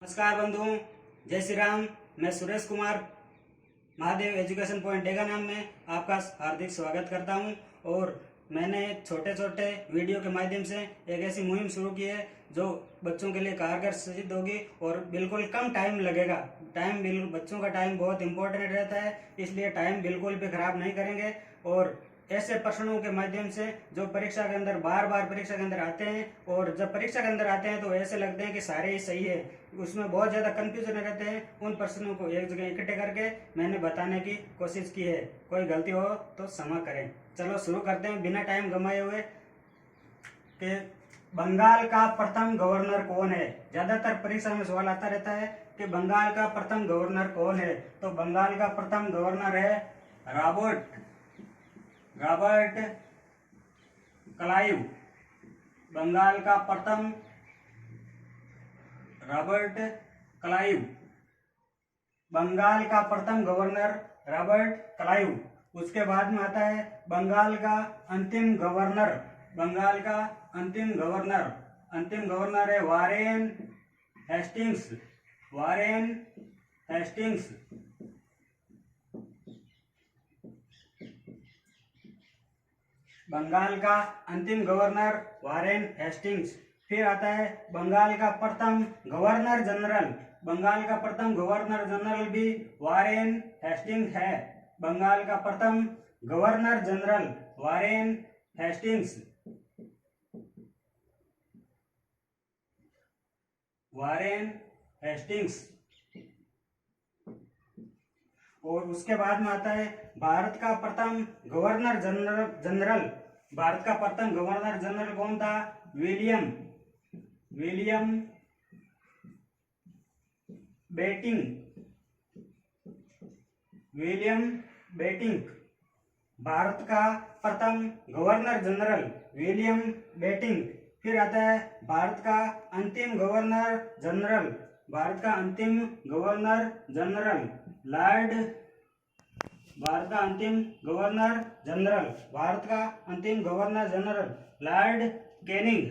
नमस्कार बंधु, जय श्री राम। मैं सुरेश कुमार महादेव एजुकेशन पॉइंट डेगानाम में आपका हार्दिक स्वागत करता हूं। और मैंने छोटे छोटे वीडियो के माध्यम से एक ऐसी मुहिम शुरू की है जो बच्चों के लिए कारगर सिद्ध होगी और बिल्कुल कम टाइम लगेगा। बच्चों का टाइम बहुत इंपॉर्टेंट रहता है, इसलिए टाइम बिल्कुल भी खराब नहीं करेंगे। और ऐसे प्रश्नों के माध्यम से जो परीक्षा के अंदर बार बार परीक्षा के अंदर आते हैं, और जब परीक्षा के अंदर आते हैं तो ऐसे लगते हैं कि सारे ही सही है, उसमें बहुत ज़्यादा कंफ्यूजन रहते हैं। उन प्रश्नों को एक जगह इकट्ठे करके मैंने बताने की कोशिश की है। कोई गलती हो तो क्षमा करें। चलो शुरू करते हैं बिना टाइम गंवाए हुए। कि बंगाल का प्रथम गवर्नर कौन है? ज़्यादातर परीक्षा में सवाल आता रहता है कि बंगाल का प्रथम गवर्नर कौन है। तो बंगाल का प्रथम गवर्नर है रॉबर्ट क्लाइव। बंगाल का प्रथम रॉबर्ट क्लाइव। बंगाल का प्रथम गवर्नर रॉबर्ट क्लाइव। उसके बाद में आता है बंगाल का अंतिम गवर्नर। बंगाल का अंतिम गवर्नर है Warren Hastings. Warren Hastings. Bengal का अंतिम गवर्नर वारेन हेस्टिंग्स। फिर आता है बंगाल का प्रथम गवर्नर जनरल। बंगाल का प्रथम गवर्नर जनरल भी वारेन हेस्टिंग्स है। बंगाल का प्रथम governor general Warren Hastings. Warren Hastings. और उसके बाद में आता है भारत का प्रथम गवर्नर जनरल। भारत का प्रथम गवर्नर जनरल कौन था? William betting. भारत का प्रथम गवर्नर जनरल विलियम बेटिंग। फिर आता है भारत का अंतिम गवर्नर जनरल। भारत का अंतिम गवर्नर जनरल लॉर्ड। भारत का अंतिम governor general Lord Canning.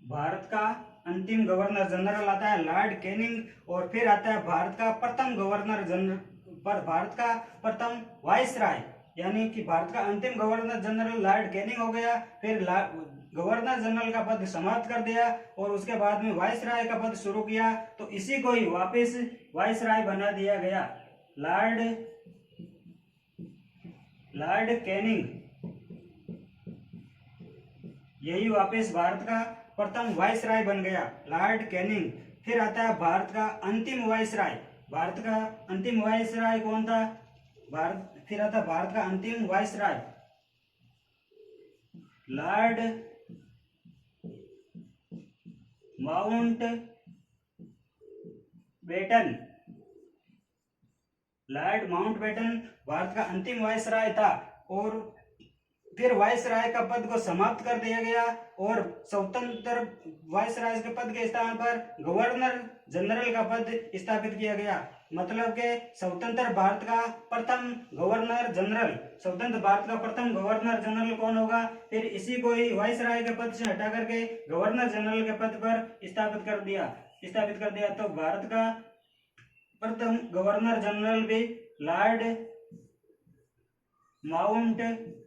Bharat का अंतिम गवर्नर जनरल आता है लॉर्ड कैनिंग। और फिर आता है भारत का प्रथम गवर्नर जनरल भारत का प्रथम वाइसराय, यानी कि भारत का अंतिम गवर्नर जनरल लॉर्ड कैनिंग हो गया। फिर गवर्नर जनरल का पद समाप्त कर दिया और उसके बाद में वाइसराय का पद शुरू किया, तो इसी को ही वापस वाइसराय बना दिया गया। लॉर्ड कैनिंग, यही वापस भारत का प्रथम वाइसराय बन गया, लॉर्ड कैनिंग। फिर आता है भारत का अंतिम वाइसराय। भारत का अंतिम वाइसराय कौन था? फिर आता है भारत का अंतिम viceroy Lord Mountbatten. Lord Mountbatten Bharat का अंतिम वाइसराय था। और फिर वाइसराय का पद को समाप्त कर दिया गया और स्वतंत्र वाइसराय के पद के स्थान पर गवर्नर जनरल का पद स्थापित किया गया। मतलब के स्वतंत्र भारत का प्रथम गवर्नर जनरल कौन होगा? फिर इसी को ही वाइसराय के पद से हटा करके गवर्नर जनरल के पद पर स्थापित कर दिया। तो भारत का प्रथम गवर्नर जनरल भी लॉर्ड माउंटबेटन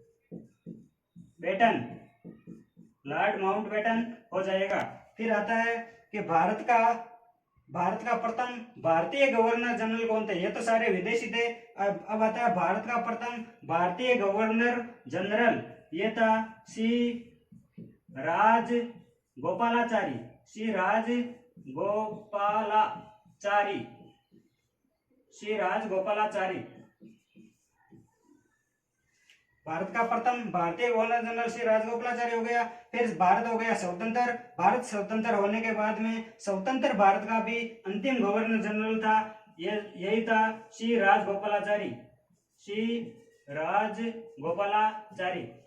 हो जाएगा। फिर आता है कि भारत का प्रथम भारतीय गवर्नर जनरल कौन थे? ये तो सारे विदेशी थे। अब आता है भारत का प्रथम भारतीय गवर्नर जनरल, ये था सी राजगोपालाचारी। भारत का प्रथम भारतीय गवर्नर जनरल श्री राजगोपालाचारी हो गया। फिर भारत हो गया स्वतंत्र। भारत स्वतंत्र होने के बाद में स्वतंत्र भारत का भी अंतिम गवर्नर जनरल था, यही था श्री राजगोपालाचारी।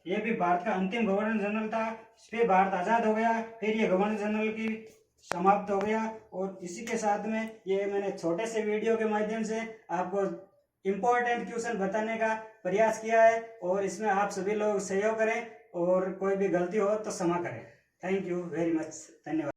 ये भी भारत का अंतिम गवर्नर जनरल था। फिर भारत आजाद हो गया, फिर ये गवर्नर जनरल की समाप्त हो गया। और इसी के साथ में ये मैंने छोटे से वीडियो के माध्यम से आपको इम्पोर्टेंट क्वेश्चन बताने का प्रयास किया है, और इसमें आप सभी लोग सहयोग करें और कोई भी गलती हो तो क्षमा करें। थैंक यू वेरी मच, धन्यवाद।